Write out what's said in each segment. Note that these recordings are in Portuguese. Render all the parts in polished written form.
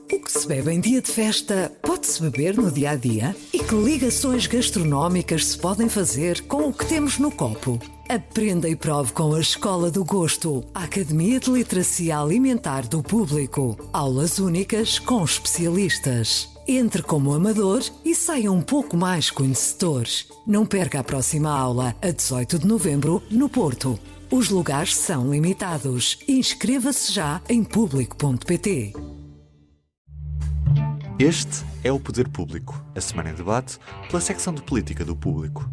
O que se bebe em dia de festa pode-se beber no dia a dia? E que ligações gastronómicas se podem fazer com o que temos no copo? Aprenda e prove com a Escola do Gosto, a Academia de Literacia Alimentar do Público. Aulas únicas com especialistas. Entre como amador e saia um pouco mais conhecedor. Não perca a próxima aula, a 18 de novembro, no Porto. Os lugares são limitados. Inscreva-se já em público.pt. Este é o Poder Público, a semana em debate pela secção de política do Público.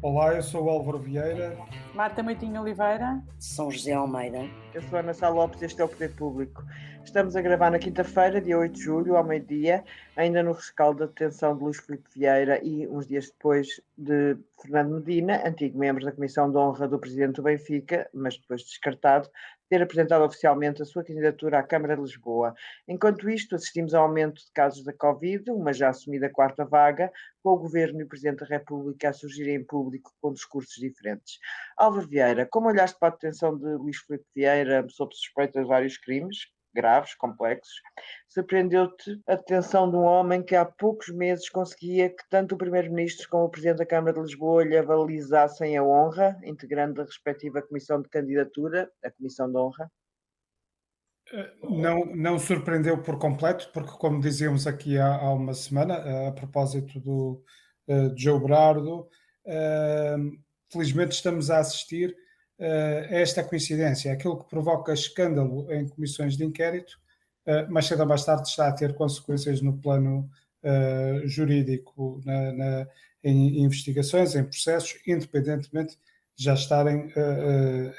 Olá, eu sou o Álvaro Vieira. Marta Moitinho Oliveira. São José Almeida. Eu sou a Ana Sá Lopes, este é o Poder Público. Estamos a gravar na quinta-feira, dia 8 de julho, ao meio-dia, ainda no rescaldo da detenção de Luís Filipe Vieira e uns dias depois de Fernando Medina, antigo membro da Comissão de Honra do Presidente do Benfica, mas depois descartado, ter apresentado oficialmente a sua candidatura à Câmara de Lisboa. Enquanto isto, assistimos ao aumento de casos da Covid, uma já assumida quarta vaga, com o Governo e o Presidente da República a surgirem em público com discursos diferentes. Álvaro Vieira, como olhaste para a detenção de Luís Filipe Vieira sob suspeita de vários crimes graves, complexos? Surpreendeu-te a detenção de um homem que há poucos meses conseguia que tanto o Primeiro-Ministro como o Presidente da Câmara de Lisboa lhe avalizassem a honra, integrando da respectiva Comissão de Candidatura, a Comissão de Honra? Não surpreendeu por completo, porque, como dizíamos aqui há uma semana, a propósito do João Berardo, felizmente estamos a assistir a esta coincidência. Aquilo que provoca escândalo em comissões de inquérito, mais cedo ou mais tarde está a ter consequências no plano jurídico, em investigações, em processos, independentemente de já estarem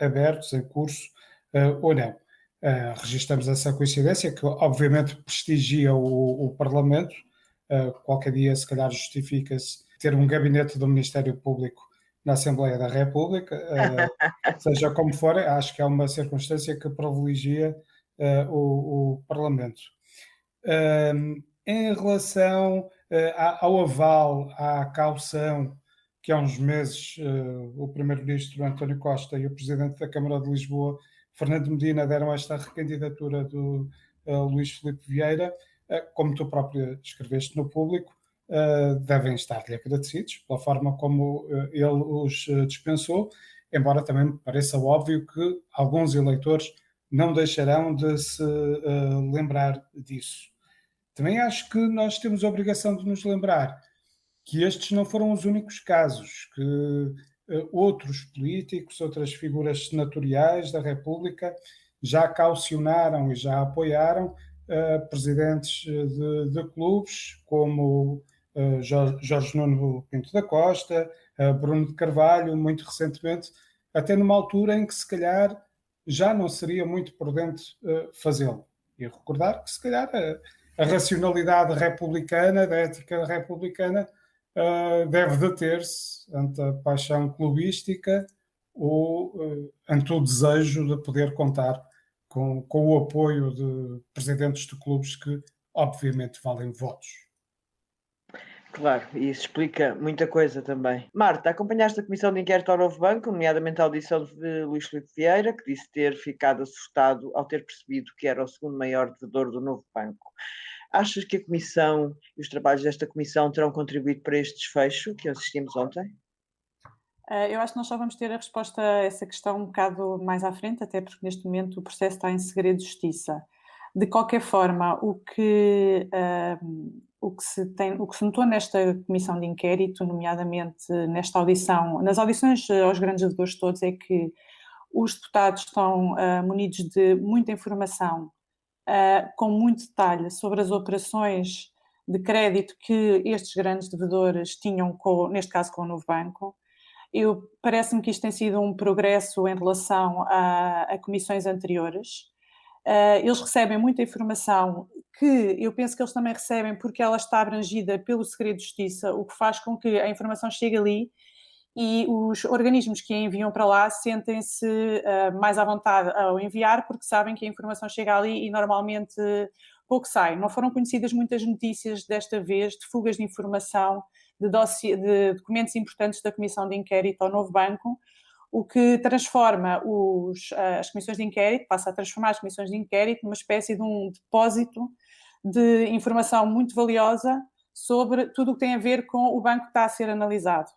abertos, em curso ou não. Registramos essa coincidência que obviamente prestigia o Parlamento. Qualquer dia se calhar justifica-se ter um gabinete do Ministério Público na Assembleia da República, seja como for, acho que é uma circunstância que privilegia o Parlamento. Em relação ao aval, à caução, que há uns meses o Primeiro-Ministro António Costa e o Presidente da Câmara de Lisboa, Fernando Medina, deram esta recandidatura do Luís Filipe Vieira, como tu próprio escreveste no Público, devem estar-lhe agradecidos pela forma como ele os dispensou, embora também me pareça óbvio que alguns eleitores não deixarão de se lembrar disso. Também acho que nós temos a obrigação de nos lembrar que estes não foram os únicos casos, que outros políticos, outras figuras senatoriais da República já caucionaram e já apoiaram presidentes de clubes, como Jorge Nuno Pinto da Costa, Bruno de Carvalho, muito recentemente, até numa altura em que se calhar já não seria muito prudente fazê-lo. E recordar que se calhar a racionalidade republicana, da ética republicana, deve deter-se ante a paixão clubística ou ante o desejo de poder contar com o apoio de presidentes de clubes que obviamente valem votos. Claro, e isso explica muita coisa também. Marta, acompanhaste a Comissão de Inquérito ao Novo Banco, nomeadamente a audição de Luís Filipe Vieira, que disse ter ficado assustado ao ter percebido que era o segundo maior devedor do novo banco. Achas que a Comissão e os trabalhos desta Comissão terão contribuído para este desfecho que assistimos ontem? Eu acho que nós só vamos ter a resposta a essa questão um bocado mais à frente, até porque neste momento o processo está em segredo de justiça. De qualquer forma, o que se notou nesta comissão de inquérito, nomeadamente nesta audição, nas audições aos grandes devedores todos, é que os deputados estão munidos de muita informação, com muito detalhe sobre as operações de crédito que estes grandes devedores tinham, neste caso com o Novo Banco. Parece-me que isto tem sido um progresso em relação a comissões anteriores. Eles recebem muita informação que eu penso que eles também recebem porque ela está abrangida pelo segredo de justiça, o que faz com que a informação chegue ali e os organismos que a enviam para lá sentem-se mais à vontade ao enviar porque sabem que a informação chega ali e normalmente pouco sai. Não foram conhecidas muitas notícias desta vez de fugas de informação, de documentos importantes da Comissão de Inquérito ao Novo Banco, o que transforma as comissões de inquérito, passa a transformar as comissões de inquérito numa espécie de um depósito de informação muito valiosa sobre tudo o que tem a ver com o banco que está a ser analisado.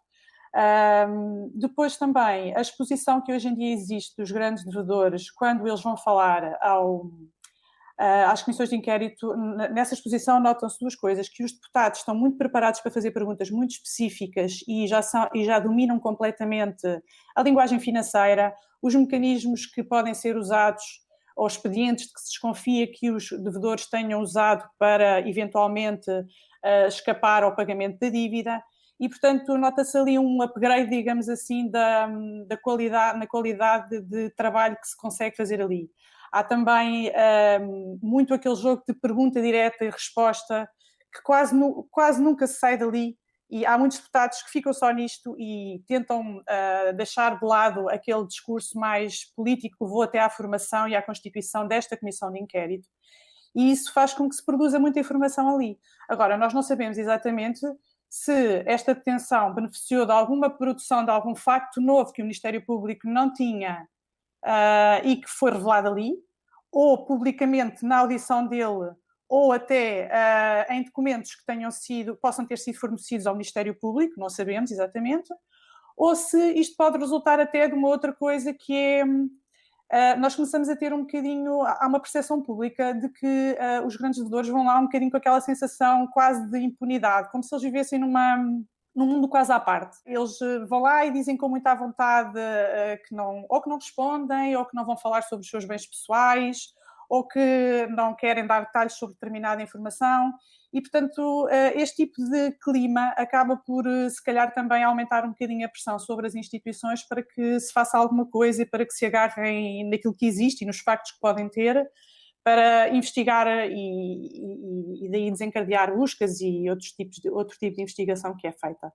Depois também a exposição que hoje em dia existe dos grandes devedores quando eles vão falar às comissões de inquérito. Nessa exposição notam-se duas coisas: que os deputados estão muito preparados para fazer perguntas muito específicas e já dominam completamente a linguagem financeira, os mecanismos que podem ser usados ou expedientes de que se desconfia que os devedores tenham usado para eventualmente escapar ao pagamento da dívida. E, portanto, nota-se ali um upgrade, digamos assim, na qualidade de trabalho que se consegue fazer ali. Há também muito aquele jogo de pergunta direta e resposta, que quase nunca se sai dali, e há muitos deputados que ficam só nisto e tentam deixar de lado aquele discurso mais político que levou até à formação e à constituição desta comissão de inquérito. E isso faz com que se produza muita informação ali. Agora, nós não sabemos exatamente se esta detenção beneficiou de alguma produção de algum facto novo que o Ministério Público não tinha e que foi revelado ali, ou publicamente na audição dele, ou até em documentos que possam ter sido fornecidos ao Ministério Público, não sabemos exatamente, ou se isto pode resultar até de uma outra coisa que é... nós começamos a ter um bocadinho, há uma percepção pública de que os grandes devedores vão lá um bocadinho com aquela sensação quase de impunidade, como se eles vivessem num mundo quase à parte. Eles vão lá e dizem com muita vontade que não respondem, ou que não vão falar sobre os seus bens pessoais, ou que não querem dar detalhes sobre determinada informação. E, portanto, este tipo de clima acaba por, se calhar, também aumentar um bocadinho a pressão sobre as instituições para que se faça alguma coisa e para que se agarrem naquilo que existe e nos factos que podem ter, para investigar e daí desencadear buscas e outro tipo de investigação que é feita.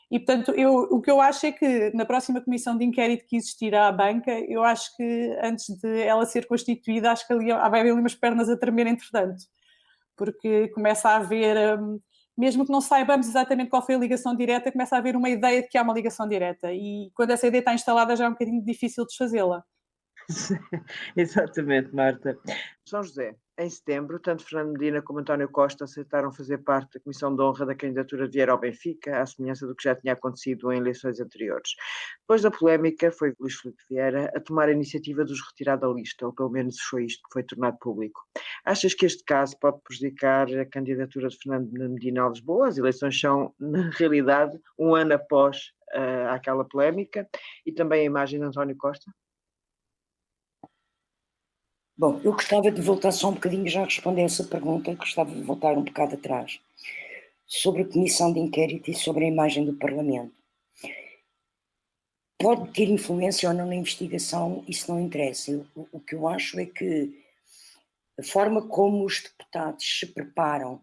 E, portanto, o que eu acho é que na próxima comissão de inquérito que existirá à banca, eu acho que antes de ela ser constituída, acho que vai haver ali umas pernas a tremer entretanto, porque começa a haver, mesmo que não saibamos exatamente qual foi a ligação direta, começa a haver uma ideia de que há uma ligação direta, e quando essa ideia está instalada já é um bocadinho difícil desfazê-la. Exatamente, Marta. São José, em setembro, tanto Fernando Medina como António Costa aceitaram fazer parte da Comissão de Honra da candidatura de Vieira ao Benfica, à semelhança do que já tinha acontecido em eleições anteriores. Depois da polémica, foi Luís Filipe Vieira a tomar a iniciativa de os retirar da lista, ou pelo menos foi isto que foi tornado público. Achas que este caso pode prejudicar a candidatura de Fernando Medina a Lisboa? As eleições são, na realidade, um ano após aquela polémica, e também a imagem de António Costa? Bom, eu gostava de voltar só um bocadinho, já responder essa pergunta, gostava de voltar um bocado atrás, sobre a comissão de inquérito e sobre a imagem do Parlamento. Pode ter influência ou não na investigação, isso não interessa. O que eu acho é que a forma como os deputados se preparam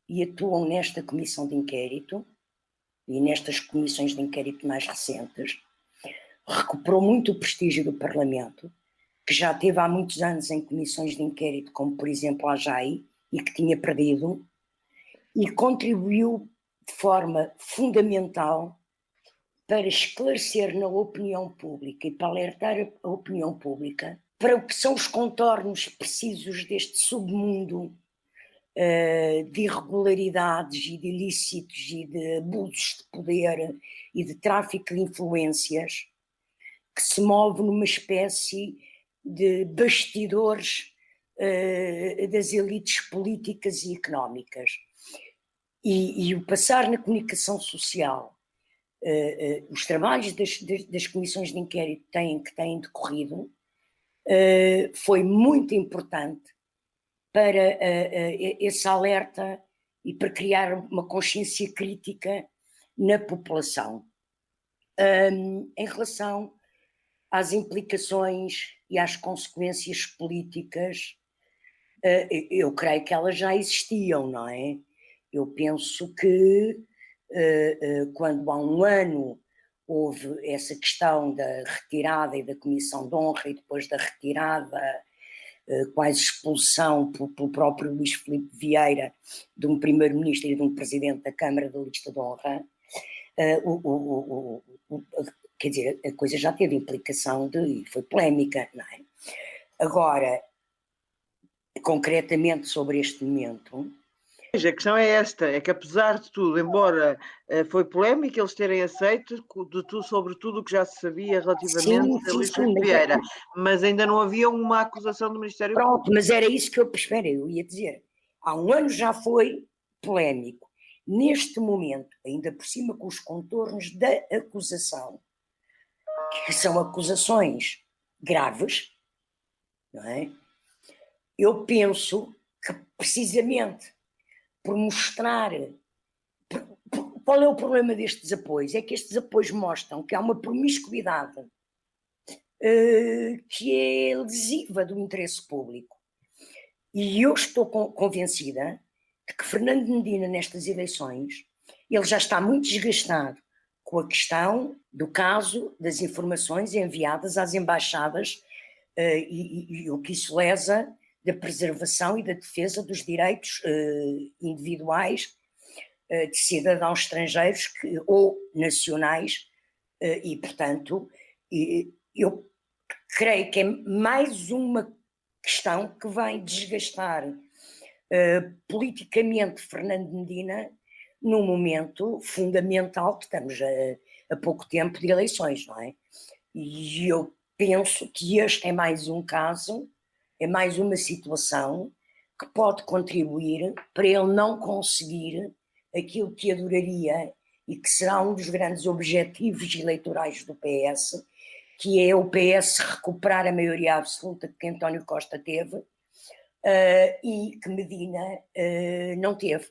e atuam nesta comissão de inquérito e nestas comissões de inquérito mais recentes recuperou muito o prestígio do Parlamento, que já teve há muitos anos em comissões de inquérito, como por exemplo a JAI, e que tinha perdido, e contribuiu de forma fundamental para esclarecer na opinião pública e para alertar a opinião pública para o que são os contornos precisos deste submundo de irregularidades e de ilícitos e de abusos de poder e de tráfico de influências, que se move numa espécie de bastidores das elites políticas e económicas. E o passar na comunicação social, os trabalhos das comissões de inquérito que têm decorrido, foi muito importante para esse alerta e para criar uma consciência crítica na população. Em relação às implicações e às consequências políticas, eu creio que elas já existiam, não é? Eu penso que quando há um ano houve essa questão da retirada e da comissão de honra e depois da retirada, quase expulsão pelo próprio Luís Filipe Vieira de um primeiro-ministro e de um presidente da Câmara da lista de honra, quer dizer, a coisa já teve implicação e foi polémica, não é? Agora, concretamente sobre este momento... A questão é esta, é que apesar de tudo, embora foi polémico eles terem aceito sobre tudo o que já se sabia relativamente a Luís Filipe Vieira, mas ainda não havia uma acusação do Ministério Público. Pronto, mas era isso que eu ia dizer. Há um ano já foi polémico. Neste momento, ainda por cima com os contornos da acusação, que são acusações graves, não é? Eu penso que precisamente por mostrar... Qual é o problema destes apoios? É que estes apoios mostram que há uma promiscuidade que é lesiva do interesse público. E eu estou convencida de que Fernando Medina, nestas eleições, ele já está muito desgastado com a questão do caso das informações enviadas às embaixadas e o que isso lesa da preservação e da defesa dos direitos individuais de cidadãos estrangeiros ou nacionais e, portanto, eu creio que é mais uma questão que vai desgastar politicamente Fernando Medina num momento fundamental, que estamos a pouco tempo de eleições, não é? E eu penso que este é mais um caso, é mais uma situação que pode contribuir para ele não conseguir aquilo que adoraria e que será um dos grandes objetivos eleitorais do PS, que é o PS recuperar a maioria absoluta que António Costa teve e que Medina não teve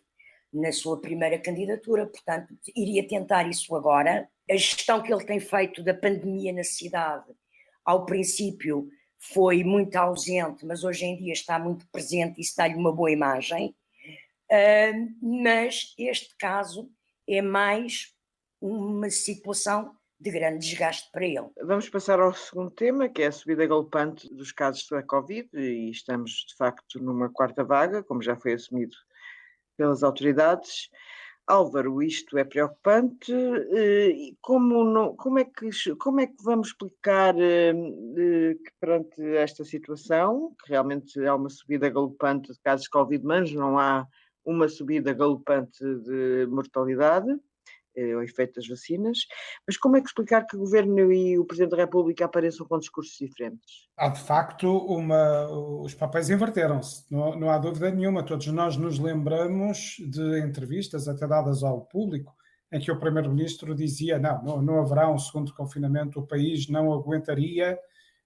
na sua primeira candidatura. Portanto, iria tentar isso agora. A gestão que ele tem feito da pandemia na cidade, ao princípio, foi muito ausente, mas hoje em dia está muito presente e isso dá-lhe uma boa imagem. Mas este caso é mais uma situação de grande desgaste para ele. Vamos passar ao segundo tema, que é a subida galopante dos casos da Covid, e estamos, de facto, numa quarta vaga, como já foi assumido pelas autoridades. Álvaro, isto é preocupante. Como é que vamos explicar que perante esta situação, que realmente há uma subida galopante de casos de Covid, mas não há uma subida galopante de mortalidade, o efeito das vacinas, mas como é que explicar que o Governo e o Presidente da República apareçam com discursos diferentes? Há de facto os papéis inverteram-se, não há dúvida nenhuma. Todos nós nos lembramos de entrevistas até dadas ao público em que o Primeiro-Ministro dizia não haverá um segundo confinamento, o país não aguentaria,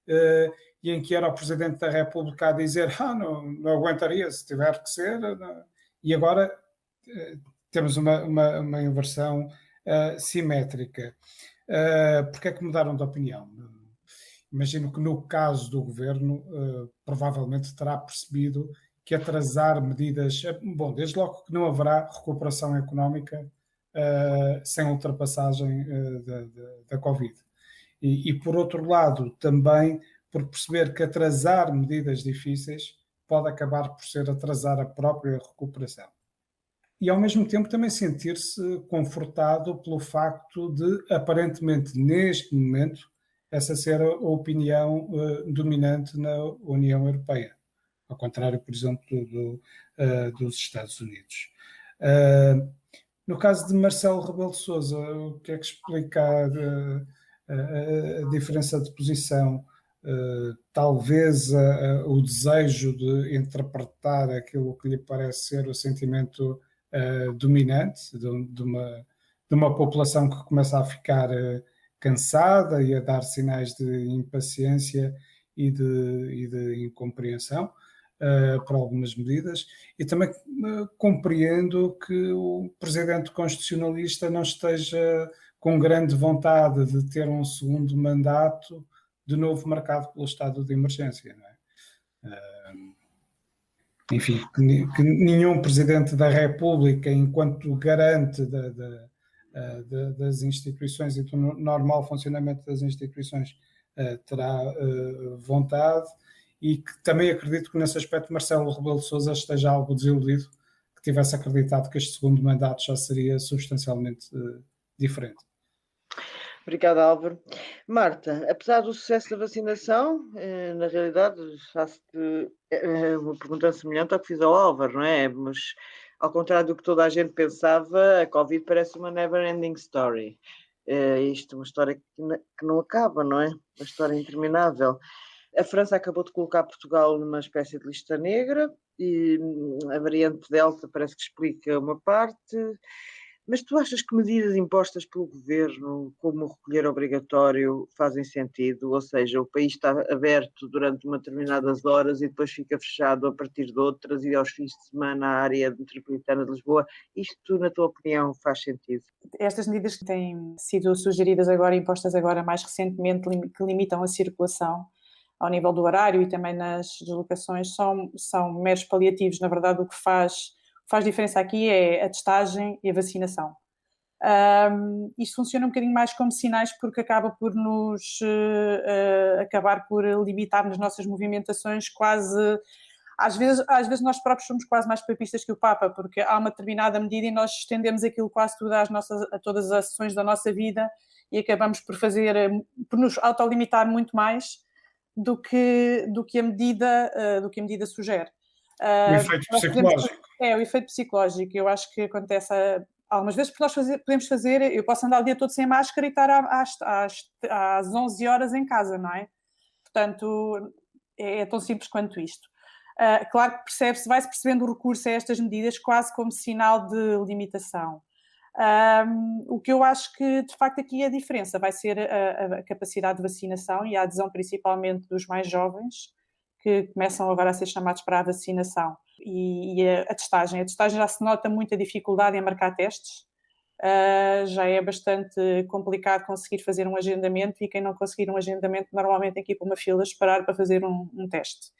e em que era o Presidente da República a dizer não aguentaria se tiver que ser, e agora temos uma inversão simétrica. Porque é que mudaram de opinião? Imagino que no caso do Governo provavelmente terá percebido que atrasar medidas... Bom, desde logo que não haverá recuperação económica sem ultrapassagem da Covid. E por outro lado, também por perceber que atrasar medidas difíceis pode acabar por ser atrasar a própria recuperação. E ao mesmo tempo também sentir-se confortado pelo facto de, aparentemente, neste momento, essa ser a opinião dominante na União Europeia, ao contrário, por exemplo, dos Estados Unidos. No caso de Marcelo Rebelo de Sousa, o que é que explica a diferença de posição? Talvez o desejo de interpretar aquilo que lhe parece ser o sentimento dominante de uma população que começa a ficar cansada e a dar sinais de impaciência e de incompreensão por algumas medidas, e também compreendo que o Presidente Constitucionalista não esteja com grande vontade de ter um segundo mandato de novo marcado pelo estado de emergência, não é? Enfim, que nenhum Presidente da República, enquanto garante das instituições e do normal funcionamento das instituições, terá vontade, e que também acredito que nesse aspecto Marcelo Rebelo de Sousa esteja algo desiludido, que tivesse acreditado que este segundo mandato já seria substancialmente diferente. Obrigada, Álvaro. Marta, apesar do sucesso da vacinação, na realidade, faço-te uma pergunta semelhante ao que fiz ao Álvaro, não é? Mas, ao contrário do que toda a gente pensava, a Covid parece uma never-ending story. Isto é uma história que não acaba, não é? Uma história interminável. A França acabou de colocar Portugal numa espécie de lista negra e a variante Delta parece que explica uma parte. Mas tu achas que medidas impostas pelo governo, como o recolher obrigatório, fazem sentido? Ou seja, o país está aberto durante uma determinadas horas e depois fica fechado a partir de outras e aos fins de semana a área metropolitana de Lisboa. Isto, na tua opinião, faz sentido? Estas medidas que têm sido sugeridas agora, impostas agora mais recentemente, que limitam a circulação ao nível do horário e também nas deslocações, são meros paliativos. Na verdade, o que faz diferença aqui é a testagem e a vacinação. Isto funciona um bocadinho mais como sinais porque acaba por nos acabar por limitar nas nossas movimentações quase. Às vezes nós próprios somos quase mais papistas que o Papa, porque há uma determinada medida e nós estendemos aquilo quase tudo a todas as ações da nossa vida e acabamos por nos autolimitar muito mais do que a medida sugere. O efeito psicológico. O efeito psicológico. Eu acho que acontece algumas vezes, porque nós podemos fazer, eu posso andar o dia todo sem máscara e estar às 11 horas em casa, não é? Portanto, é tão simples quanto isto. Claro que vai-se percebendo o recurso a estas medidas quase como sinal de limitação. O que eu acho que, de facto, aqui a diferença vai ser a capacidade de vacinação e a adesão principalmente dos mais jovens, que começam agora a ser chamados para a vacinação. E a testagem. A testagem já se nota muita dificuldade em marcar testes. Já é bastante complicado conseguir fazer um agendamento e quem não conseguir um agendamento normalmente tem que ir para uma fila esperar para fazer um teste.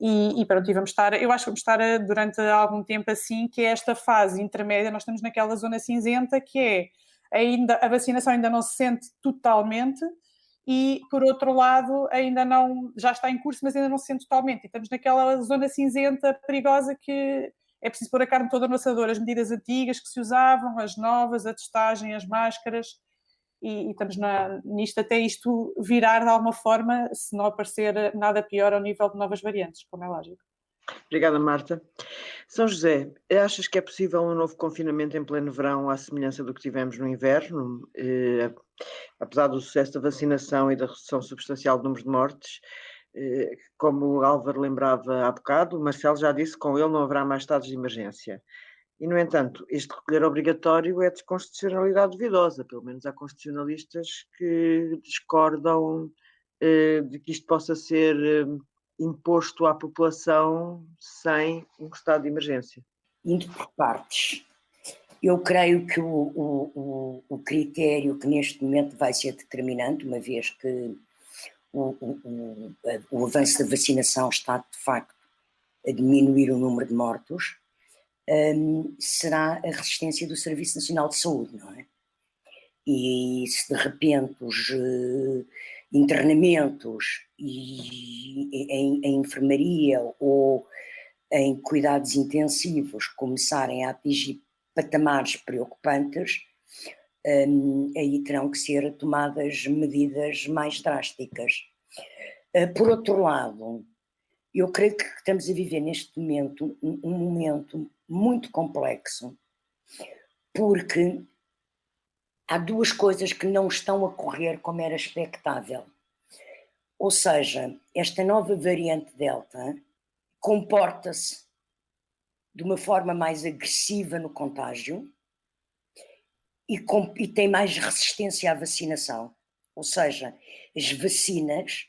E pronto, eu acho que vamos estar durante algum tempo assim, que é esta fase intermédia, nós estamos naquela zona cinzenta que é a vacinação ainda não se sente totalmente e, por outro lado, ainda não, já está em curso, mas ainda não se sente totalmente. E estamos naquela zona cinzenta perigosa que é preciso pôr a carne toda no assador, as medidas antigas que se usavam, as novas, a testagem, as máscaras, e estamos nisto até isto virar de alguma forma, se não aparecer nada pior ao nível de novas variantes, como é lógico. Obrigada, Marta. São José, achas que é possível um novo confinamento em pleno verão à semelhança do que tivemos no inverno? Apesar do sucesso da vacinação e da redução substancial do número de mortes, como o Álvaro lembrava há bocado, o Marcelo já disse que com ele não haverá mais estados de emergência. E, no entanto, este recolher obrigatório é de constitucionalidade duvidosa, pelo menos há constitucionalistas que discordam de que isto possa ser imposto à população sem um estado de emergência. Indo por partes, eu creio que o critério que neste momento vai ser determinante, uma vez que o avanço da vacinação está de facto a diminuir o número de mortos, será a resistência do Serviço Nacional de Saúde, não é? E se de repente os internamentos em enfermaria ou em cuidados intensivos começarem a atingir patamares preocupantes, aí terão que ser tomadas medidas mais drásticas. Por outro lado, eu creio que estamos a viver neste momento um momento muito complexo, porque há duas coisas que não estão a correr como era expectável. Ou seja, esta nova variante Delta comporta-se de uma forma mais agressiva no contágio e tem mais resistência à vacinação. Ou seja, as vacinas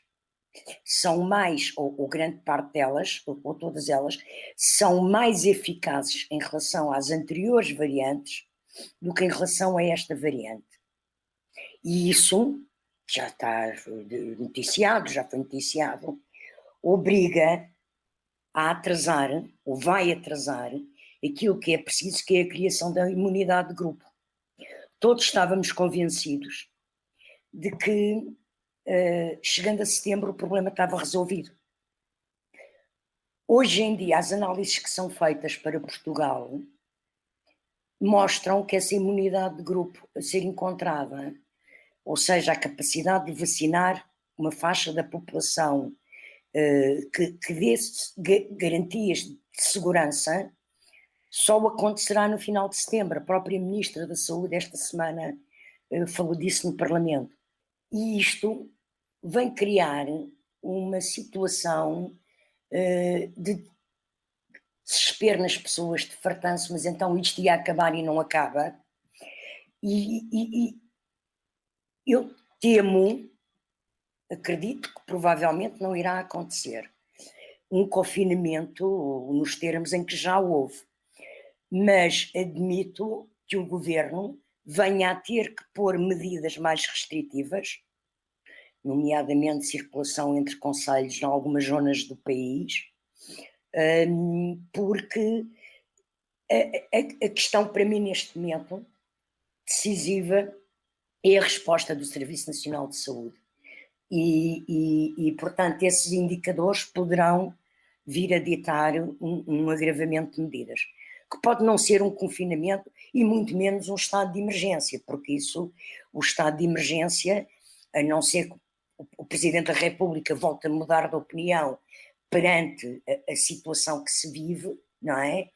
são mais, ou grande parte delas, ou todas elas, são mais eficazes em relação às anteriores variantes do que em relação a esta variante. E isso já está noticiado, já foi noticiado, obriga a atrasar, ou vai atrasar, aquilo que é preciso, que é a criação da imunidade de grupo. Todos estávamos convencidos de que, chegando a setembro, o problema estava resolvido. Hoje em dia, as análises que são feitas para Portugal mostram que essa imunidade de grupo a ser encontrada ou seja, a capacidade de vacinar uma faixa da população que dê garantias de segurança, só acontecerá no final de setembro. A própria Ministra da Saúde esta semana falou disso no Parlamento. E isto vem criar uma situação de desespero nas pessoas, de fartanço, mas então isto ia acabar e não acaba. E eu temo, acredito que provavelmente não irá acontecer um confinamento nos termos em que já houve, mas admito que o governo venha a ter que pôr medidas mais restritivas, nomeadamente circulação entre concelhos em algumas zonas do país, porque a questão para mim neste momento decisiva é a resposta do Serviço Nacional de Saúde e portanto esses indicadores poderão vir a ditar um agravamento de medidas, que pode não ser um confinamento e muito menos um estado de emergência, porque isso, o estado de emergência, a não ser que o Presidente da República volte a mudar de opinião perante a situação que se vive, não é?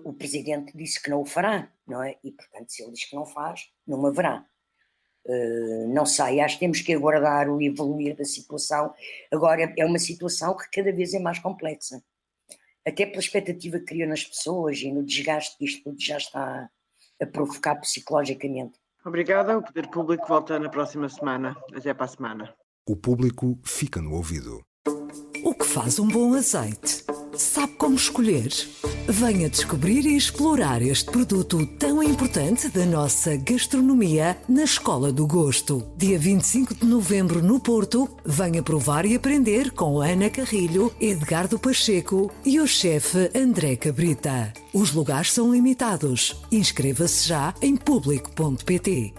O Presidente disse que não o fará, não é? E, portanto, se ele diz que não faz, não haverá. Não sei, acho que temos que aguardar o evoluir da situação. Agora, é uma situação que cada vez é mais complexa. Até pela expectativa que criou nas pessoas e no desgaste que isto tudo já está a provocar psicologicamente. Obrigada. O Poder Público volta na próxima semana. Até para a semana. O público fica no ouvido. O que faz um bom azeite? Sabe como escolher? Venha descobrir e explorar este produto tão importante da nossa gastronomia na Escola do Gosto. Dia 25 de novembro no Porto, venha provar e aprender com Ana Carrilho, Edgardo Pacheco e o chefe André Cabrita. Os lugares são limitados. Inscreva-se já em público.pt.